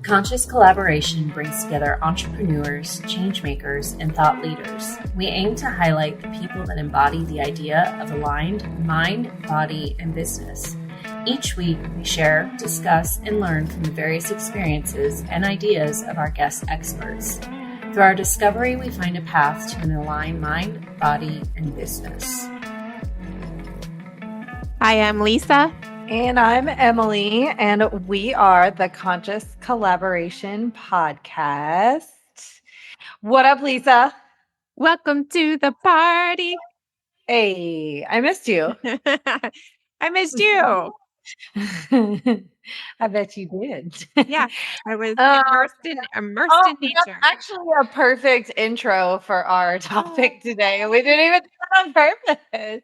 Conscious Collaboration brings together entrepreneurs, changemakers, and thought leaders. We aim to highlight the people that embody the idea of aligned mind, body, and business. Each week, we share, discuss, and learn from the various experiences and ideas of our guest experts. Through our discovery, we find a path to an aligned mind, body, and business. Hi, I'm Lisa. And I'm Emily, and we are the Conscious Collaboration Podcast. What up, Lisa? Welcome to the party. Hey, I missed you. I missed you. I bet you did. Yeah, I was immersed in nature. That's actually a perfect intro for our topic today. We didn't even do it on purpose.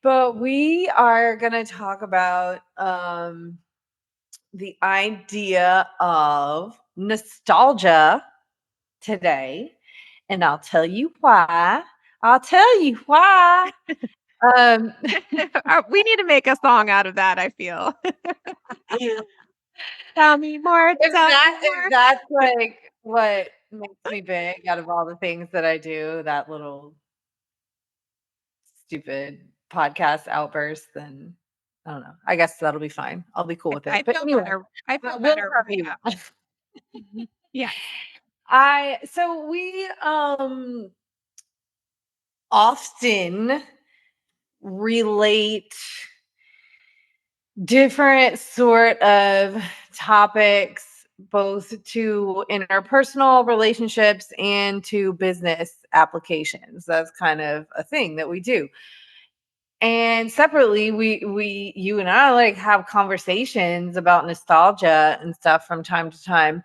But we are going to talk about the idea of nostalgia today. And I'll tell you why. We need to make a song out of that, I feel. Tell me more. If that's like what makes me big out of all the things that I do, that little stupid podcast outburst, then I don't know. I guess that'll be fine. I'll be cool with it. I feel better. Yeah. So we often relate different sort of topics both to interpersonal relationships and to business applications. That's kind of a thing that we do. And separately, you and I like have conversations about nostalgia and stuff from time to time.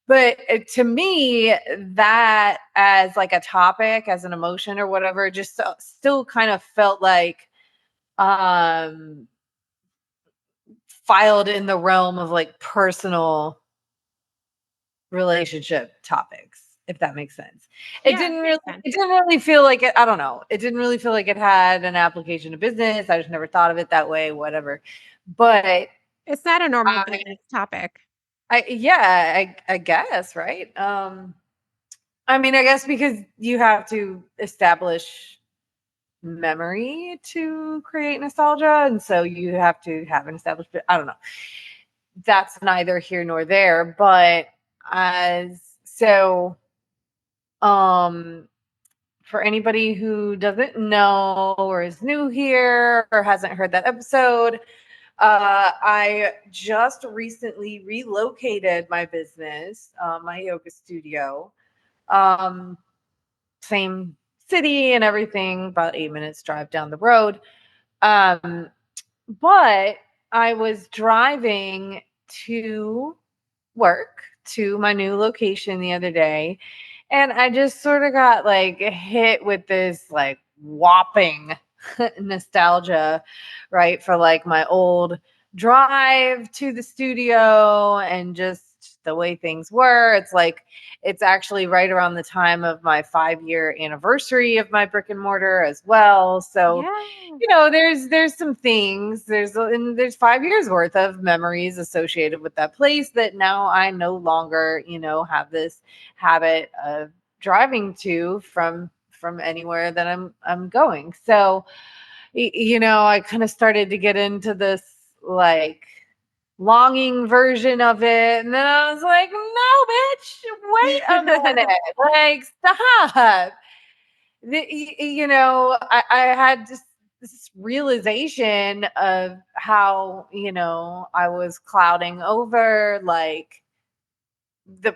But to me, that as like a topic, as an emotion or whatever, just still kind of felt like filed in the realm of like personal relationship topics, if that makes sense. It didn't really feel like it. I don't know. It didn't really feel like it had an application to business. I just never thought of it that way, whatever. But it's not a normal business topic. I guess, right? I mean, I guess because you have to establish memory to create nostalgia, and so you have to have an established. I don't know. That's neither here nor there, but for anybody who doesn't know or is new here or hasn't heard that episode, I just recently relocated my business, my yoga studio, same city and everything, about 8 minutes drive down the road. But I was driving to work to my new location the other day, and I just sort of got like hit with this like whopping nostalgia, right? For like my old drive to the studio and just the way things were. It's like, it's actually right around the time of my 5-year anniversary of my brick and mortar as well. So, there's some things, there's 5 years worth of memories associated with that place that now I no longer, have this habit of driving to from anywhere that I'm going. So, I kind of started to get into this like longing version of it. And then I was like, no, bitch, wait a minute. Like, stop. I had this realization of how, I was clouding over like the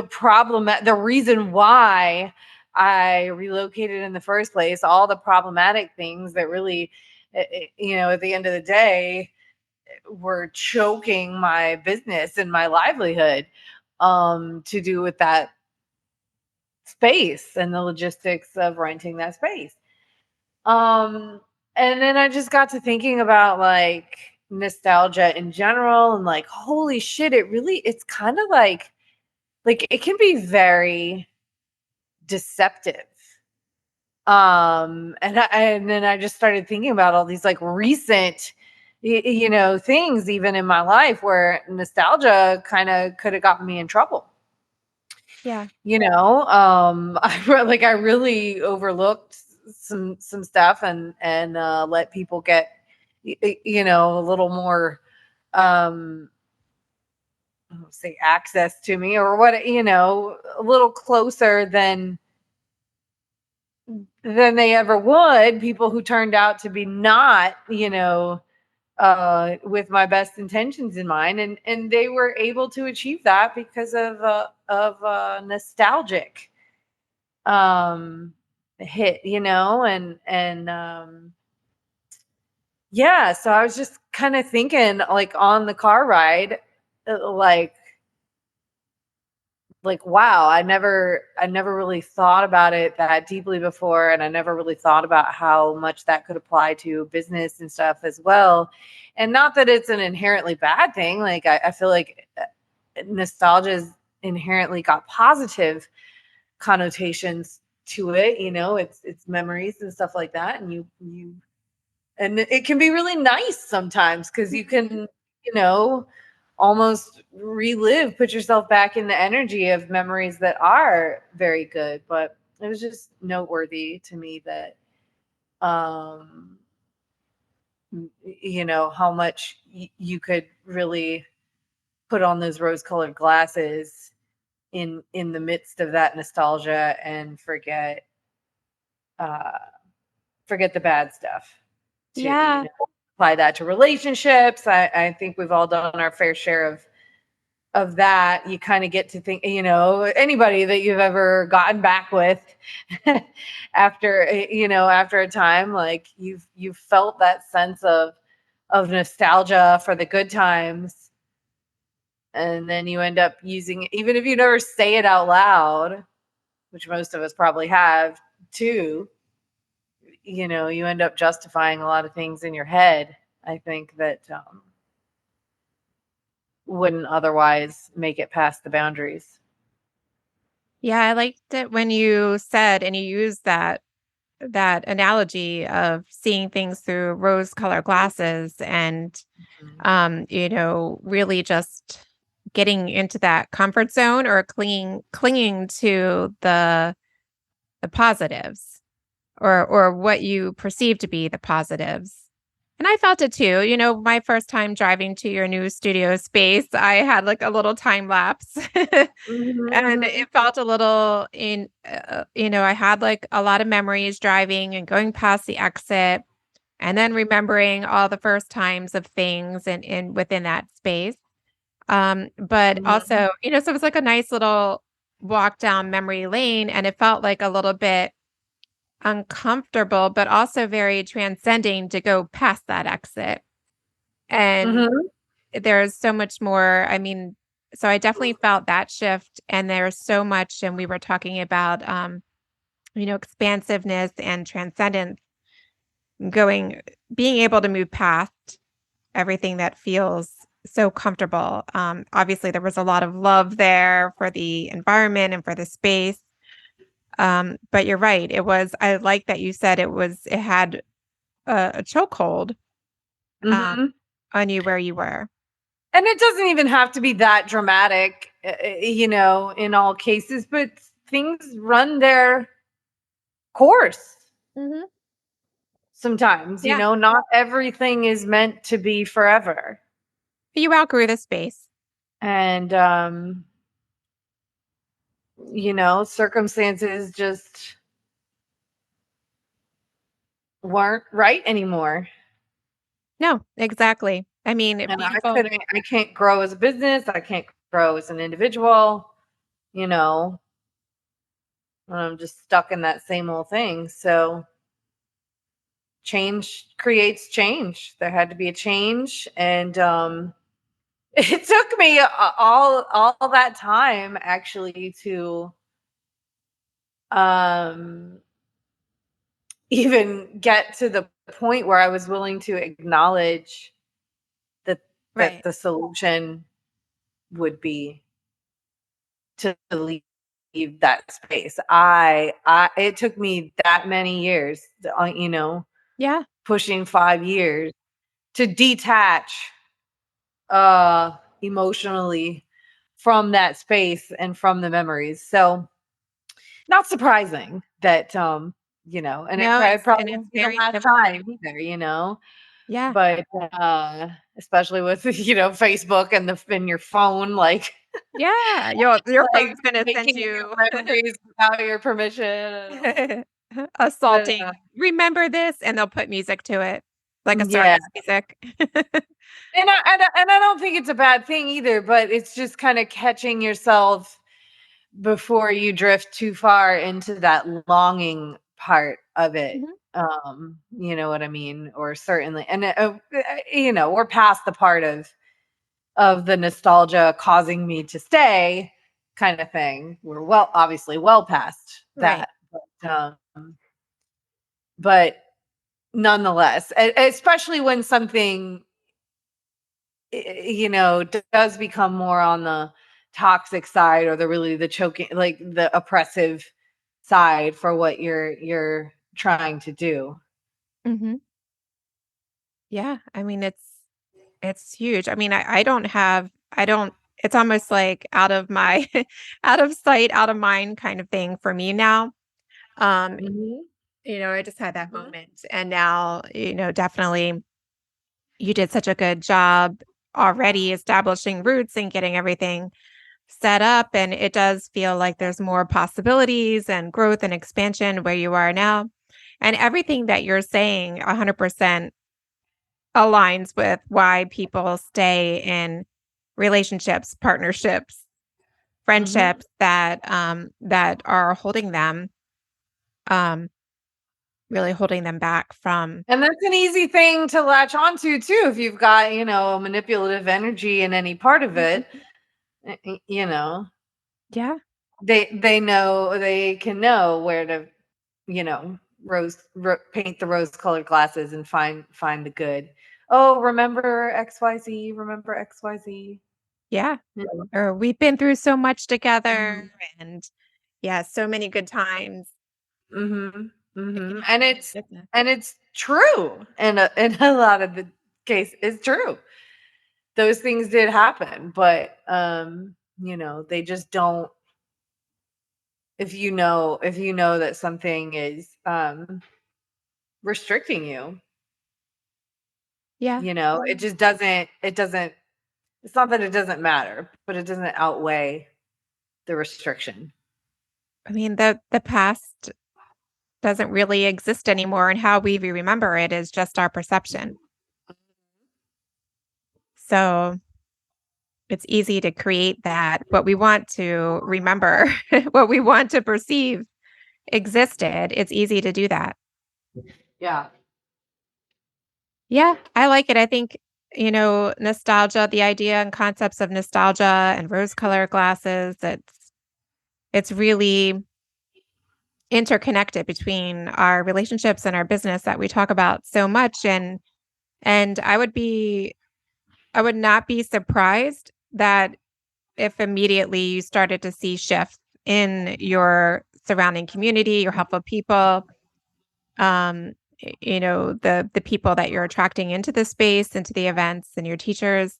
problem, the reason why I relocated in the first place, all the problematic things that really, at the end of the day, were choking my business and my livelihood, to do with that space and the logistics of renting that space. And then I just got to thinking about like nostalgia in general and like, holy shit, it's kind of like it can be very deceptive. And then I just started thinking about all these like recent things even in my life where nostalgia kind of could have gotten me in trouble. Yeah. I really overlooked some stuff and let people get a little more I don't say access to me or what, a little closer than they ever would, people who turned out to be not, with my best intentions in mind, and they were able to achieve that because of nostalgic hit, and yeah. So I was just kind of thinking, like, on the car ride, like wow, I never really thought about it that deeply before, and I never really thought about how much that could apply to business and stuff as well. And not that it's an inherently bad thing. Like, I feel like nostalgia is inherently got positive connotations to it. It's memories and stuff like that, and and it can be really nice sometimes because you can, you know, almost put yourself back in the energy of memories that are very good. But it was just noteworthy to me that, um, how much you could really put on those rose-colored glasses in the midst of that nostalgia and uh, forget the bad stuff too. Yeah. Apply that to relationships. I think we've all done our fair share of that. You kind of get to think, anybody that you've ever gotten back with after a time, like you've felt that sense of nostalgia for the good times, and then you end up using it, even if you never say it out loud, which most of us probably have too. You end up justifying a lot of things in your head, I think, that wouldn't otherwise make it past the boundaries. Yeah, I liked it when you said and you used that analogy of seeing things through rose-colored glasses and really just getting into that comfort zone or clinging to the positives or what you perceive to be the positives. And I felt it too. My first time driving to your new studio space, I had like a little time lapse. And Mhm. it felt a little I had like a lot of memories driving and going past the exit and then remembering all the first times of things and within that space. But Mhm. also, so it was like a nice little walk down memory lane and it felt like a little bit uncomfortable, but also very transcending to go past that exit. And Mhm. there's so much more. I mean, so I definitely felt that shift. And there's so much, and we were talking about, expansiveness and transcendence, being able to move past everything that feels so comfortable. Obviously, there was a lot of love there for the environment and for the space. But you're right. I like that you said it had a chokehold um, Mhm. on you where you were. And it doesn't even have to be that dramatic, in all cases, but things run their course Hmm. sometimes. Yeah. Not everything is meant to be forever. You outgrew the space. And, circumstances just weren't right anymore. No, exactly. I mean, And beautiful. I can't grow as a business. I can't grow as an individual, you know, and I'm just stuck in that same old thing. So change creates change. There had to be a change. And it took me all that time actually to um even get to the point where I was willing to acknowledge that Right. the solution would be to leave that space. I it took me that many years, Yeah. pushing 5 years to detach emotionally from that space and from the memories. So not surprising that and No, it probably it's won't be the very last similar. time either. Yeah. But especially with Facebook and your phone, like Yeah. Your like phone's gonna send making you memories without your permission. And all that. But assaulting. Remember this? And they'll put music to it, like a yeah, circus music. and I don't think it's a bad thing either. But it's just kind of catching yourself before you drift too far into that longing part of it. Mhm. You know what I mean? Or certainly, and we're past the part of the nostalgia causing me to stay kind of thing. We're obviously well past Right. that. But nonetheless, especially when something does become more on the toxic side, or the choking, like the oppressive side for what you're trying to do. Hmm. Yeah. I mean, it's huge. I mean, I don't, it's almost like out of my, out of sight, out of mind kind of thing for me now. Um, Mhm. I just had that moment. And now, definitely you did such a good job already establishing roots and getting everything set up. And it does feel like there's more possibilities and growth and expansion where you are now. And everything that you're saying 100% aligns with why people stay in relationships, partnerships, Mhm. friendships that are holding them, um, really holding them back from. And that's an easy thing to latch onto too if you've got, manipulative energy in any part of it. Mhm. eh, You know, Yeah. they can know where to, paint the rose colored glasses and find the good. Oh, remember XYZ, remember XYZ. Yeah. Yeah. Or we've been through so much together Mhm. and yeah, so many good times. Mhm. It can Mhm. happen And in it's business. and it's true. In a lot of the case it's true. Those things did happen, but they just don't. If you know that something is restricting you, Yeah. it just doesn't. It's not that it doesn't matter, but it doesn't outweigh the restriction. I mean, the past doesn't really exist anymore, and how we remember it is just our perception. So it's easy to create that what we want to remember, what we want to perceive existed. It's easy to do that. Yeah. Yeah, I like it. I think, nostalgia, the idea and concepts of nostalgia and rose colored glasses, it's really interconnected between our relationships and our business that we talk about so much. And I would not be surprised that if immediately you started to see shifts in your surrounding community, your helpful people, the people that you're attracting into the space, into the events, and your teachers,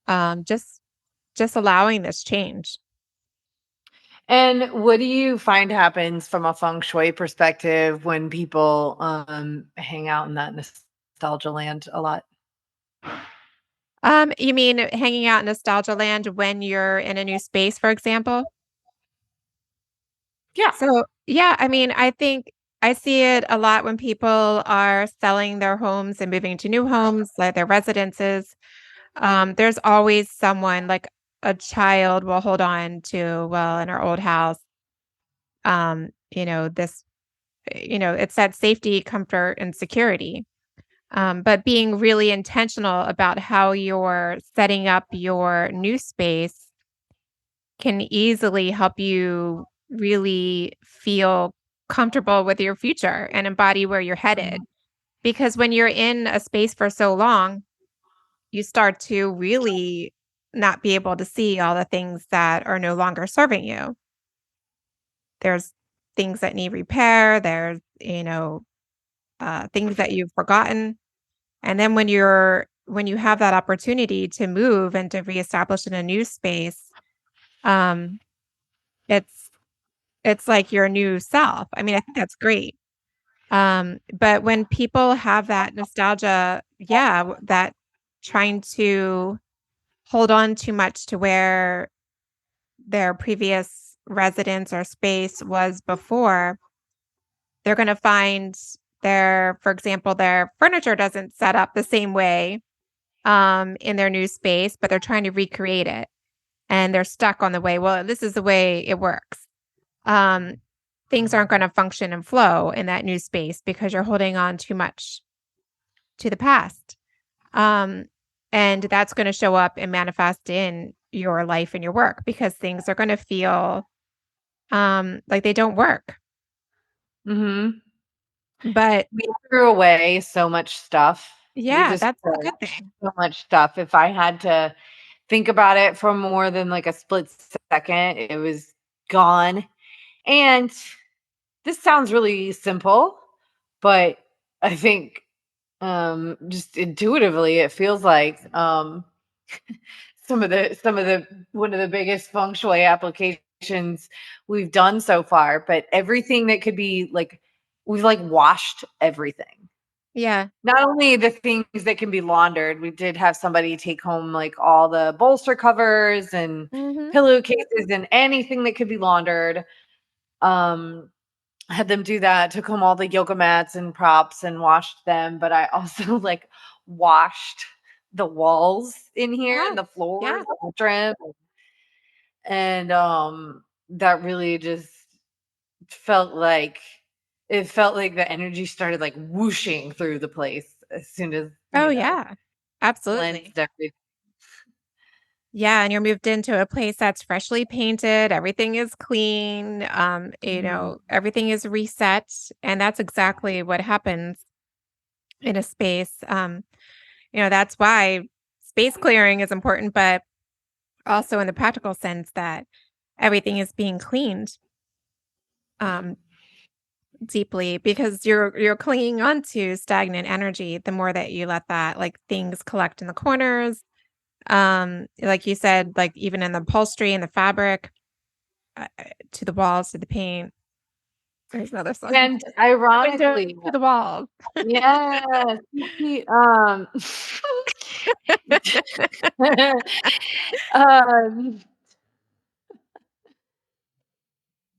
just allowing this change. And what do you find happens from a feng shui perspective when people hang out in that nostalgia land a lot? You mean hanging out in nostalgia land when you're in a new space, for example? Yeah. So, yeah, I mean, I think I see it a lot when people are selling their homes and moving to new homes, like their residences. There's always someone like a child will hold on to, well, in our old house, this, it's that safety, comfort, and security. But being really intentional about how you're setting up your new space can easily help you really feel comfortable with your future and embody where you're headed. Because when you're in a space for so long, you start to really not be able to see all the things that are no longer serving you. There's things that need repair, there's, things that you've forgotten. And then when you have that opportunity to move and to reestablish in a new space, um, it's like your new self. I mean, I think that's great. But when people have that nostalgia, that trying to hold on too much to where their previous residence or space was before, they're going to find for example, their furniture doesn't set up the same way in their new space, but they're trying to recreate it and they're stuck on the way. Well, this is the way it works. Um, things aren't going to function and flow in that new space because you're holding on too much to the past. And that's going to show up and manifest in your life and your work because things are going to feel like they don't work. Mm-hmm. But we threw away so much stuff. Yeah, that's a good thing. So much stuff. If I had to think about it for more than like a split second, it was gone. And this sounds really simple, but I think just intuitively it feels like some of the one of the biggest feng shui applications we've done so far, but everything that could be like we've like washed everything. Yeah. Not only the things that can be laundered, we did have somebody take home like all the bolster covers and pillowcases and anything that could be laundered. Had them do that, took home all the yoga mats and props and washed them. But I also like washed the walls in here and the floors, the trim. And that really just felt like the energy started like whooshing through the place as soon as absolutely. Yeah, and you're moved into a place that's freshly painted, everything is clean, everything is reset, and that's exactly what happens in a space. That's why space clearing is important, but also in the practical sense that everything is being cleaned deeply because you're clinging onto stagnant energy the more that you let that like things collect in the corners. Like you said, like even in the upholstery and the fabric, to the walls, to the paint. There's another song. And ironically, to the walls. Yes.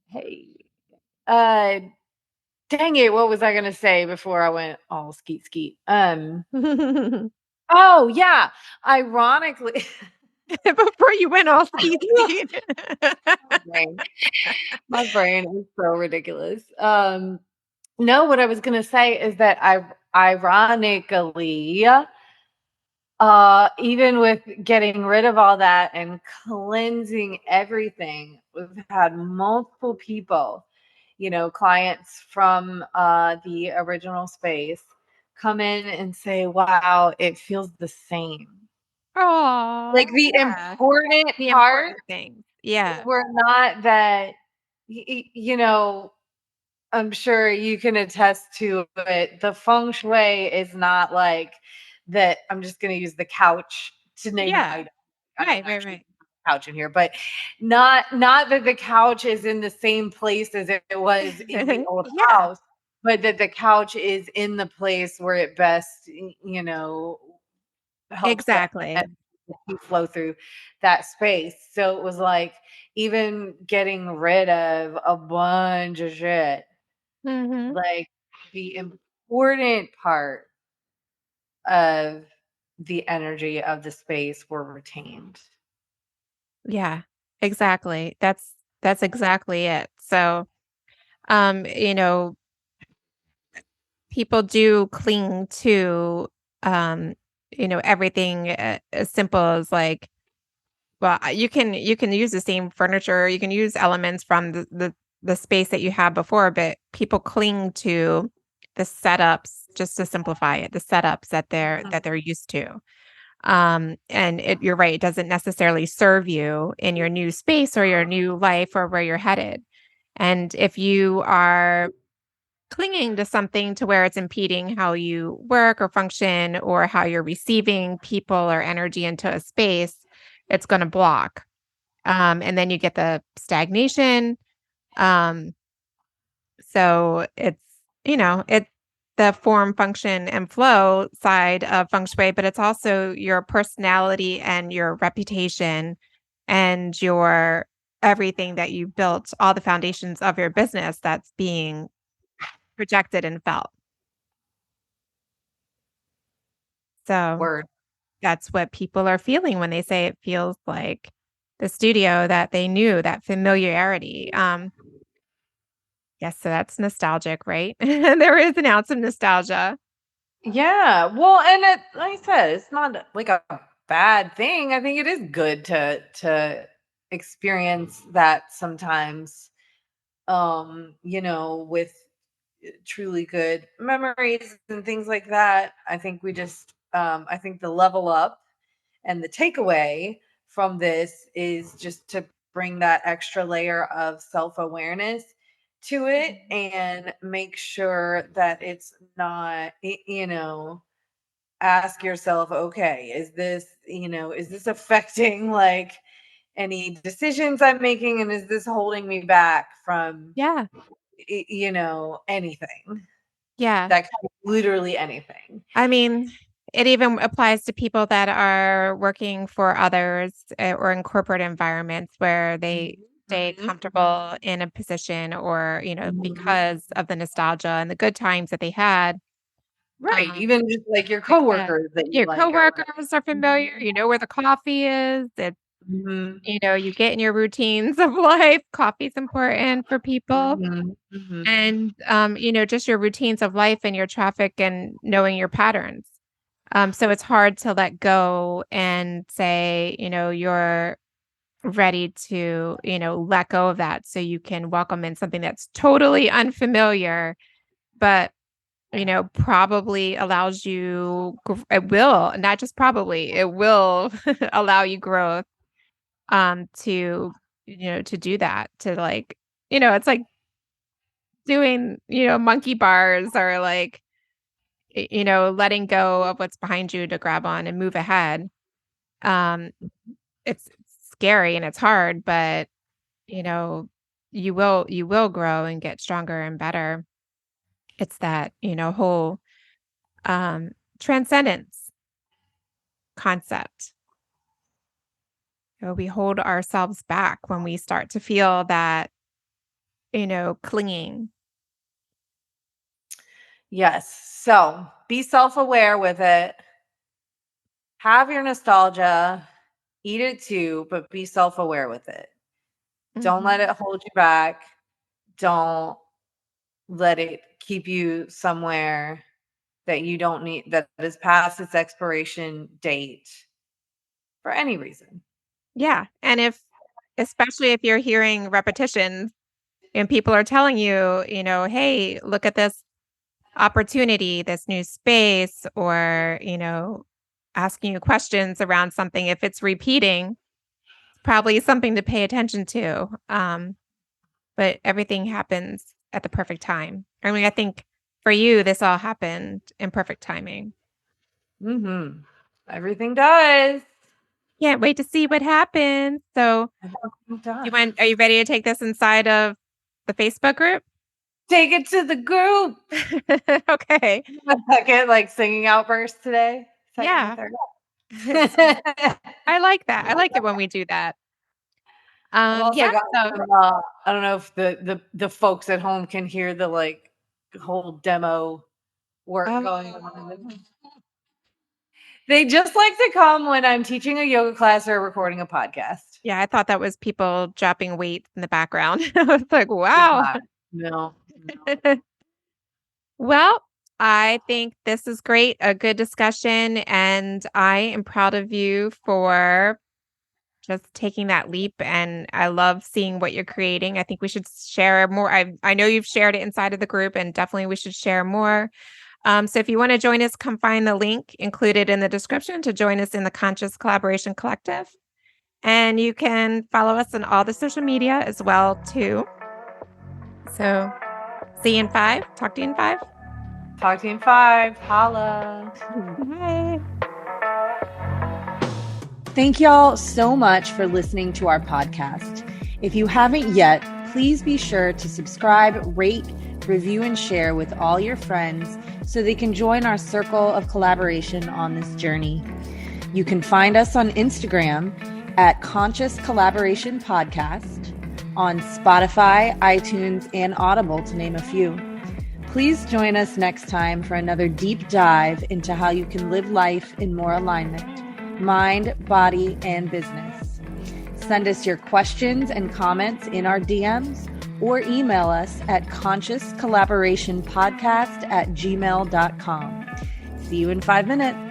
Hey. Dang it, what was I gonna say before I went all skeet skeet? Oh yeah. Ironically. Before you went all skeet skeet. My brain is so ridiculous. No, what I was gonna say is that ironically, even with getting rid of all that and cleansing everything, we've had multiple people, clients from the original space come in and say, wow, it feels the same. Oh, like the important thing. Yeah. We're not that, I'm sure you can attest to it. The feng shui is not like that. I'm just going to use the couch to name an item. Right. Couch in here, but not that the couch is in the same place as it was in the old house, but that the couch is in the place where it best, helps exactly flow through that space. So it was like even getting rid of a bunch of shit, like the important part of the energy of the space were retained. Yeah, exactly. That's exactly it. So, people do cling to, everything as simple as like, well, you can use the same furniture, you can use elements from the space that you had before, but people cling to the setups just to simplify it, the setups that they're used to. And you're right, it doesn't necessarily serve you in your new space or your new life or where you're headed. And if you are clinging to something to where it's impeding how you work or function or how you're receiving people or energy into a space, it's going to block. And then you get the stagnation. Um, so it's, it's the form, function, and flow side of feng shui, but it's also your personality and your reputation and your everything that you built, all the foundations of your business that's being projected and felt. So Word. that's what people are feeling when they say it feels like the studio that they knew, that familiarity. Yes, so that's nostalgic, right? There is an ounce of nostalgia. Yeah. Well, and it, like I said, it's not like a bad thing. I think it is good to experience that sometimes. With truly good memories and things like that. I think we just I think the level up and the takeaway from this is just to bring that extra layer of self-awareness to it and make sure that it's not ask yourself, okay, is this affecting like any decisions I'm making, and is this holding me back from Yeah. anything? Yeah. That could be literally anything. I mean, it even applies to people that are working for others or in corporate environments where they stay Mhm. comfortable in a position or, Mhm. because of the nostalgia and the good times that they had. Right. Um, Even just like your like that. coworkers that you Your like or whatever. coworkers are familiar. You know where the coffee is. It's, Mhm. you get in your routines of life. Coffee's important for people. Mhm. Mhm. And, just your routines of life and your traffic and knowing your patterns. So it's hard to let go and say, you're ready to, let go of that so you can welcome in something that's totally unfamiliar, but, probably allows you, it will, not just probably, it will allow you growth, to do that, to like, it's like doing, monkey bars or like, letting go of what's behind you to grab on and move ahead. Um, it's scary and it's hard, but you know, you will grow and get stronger and better. It's that, whole um transcendence concept. We hold ourselves back when we start to feel that, clinging. Yes. So be self-aware with it. Have your nostalgia, eat it too, but be self-aware with it. Don't let Mhm. it hold you back. Don't let it keep you somewhere that you don't need, that is past its expiration date for any reason. Yeah. And especially if you're hearing repetitions and people are telling you, hey, look at this opportunity, this new space, or, asking you questions around something, if it's repeating, probably something to pay attention to. But everything happens at the perfect time. I mean, I think for you, this all happened in perfect timing. Mhm. Everything does. Can't wait to see what happens. So, Everything does. are you ready to take this inside of the Facebook group? Take it to the group. Okay. A second, like singing outburst today. Second or Yeah. third. I like that. I like it when we do that. I've also Yeah. got So, some, I don't know if the folks at home can hear the like whole demo work going oh, on. They just like to come when I'm teaching a yoga class or recording a podcast. yeah, I thought that was people dropping weight in the background. I was like, wow. Yeah. No. Well, I think this is great, a good discussion, and I am proud of you for just taking that leap. And I love seeing what you're creating. I think we should share more. I know you've shared it inside of the group, and definitely we should share more. So if you want to join us, come find the link included in the description to join us in the Conscious Collaboration Collective. And you can follow us on all the social media as well too. So See you in 5. Talk to you in 5. Talk to you in 5. Holla. Bye. Thank y'all so much for listening to our podcast. If you haven't yet, please be sure to subscribe, rate, review, and share with all your friends so they can join our circle of collaboration on this journey. You can find us on Instagram at Conscious Collaboration Podcast, on Spotify, iTunes, and Audible, to name a few. Please join us next time for another deep dive into how you can live life in more alignment, mind, body, and business. Send us your questions and comments in our DMs or email us at consciouscollaborationpodcast@gmail.com. See you in 5 minutes.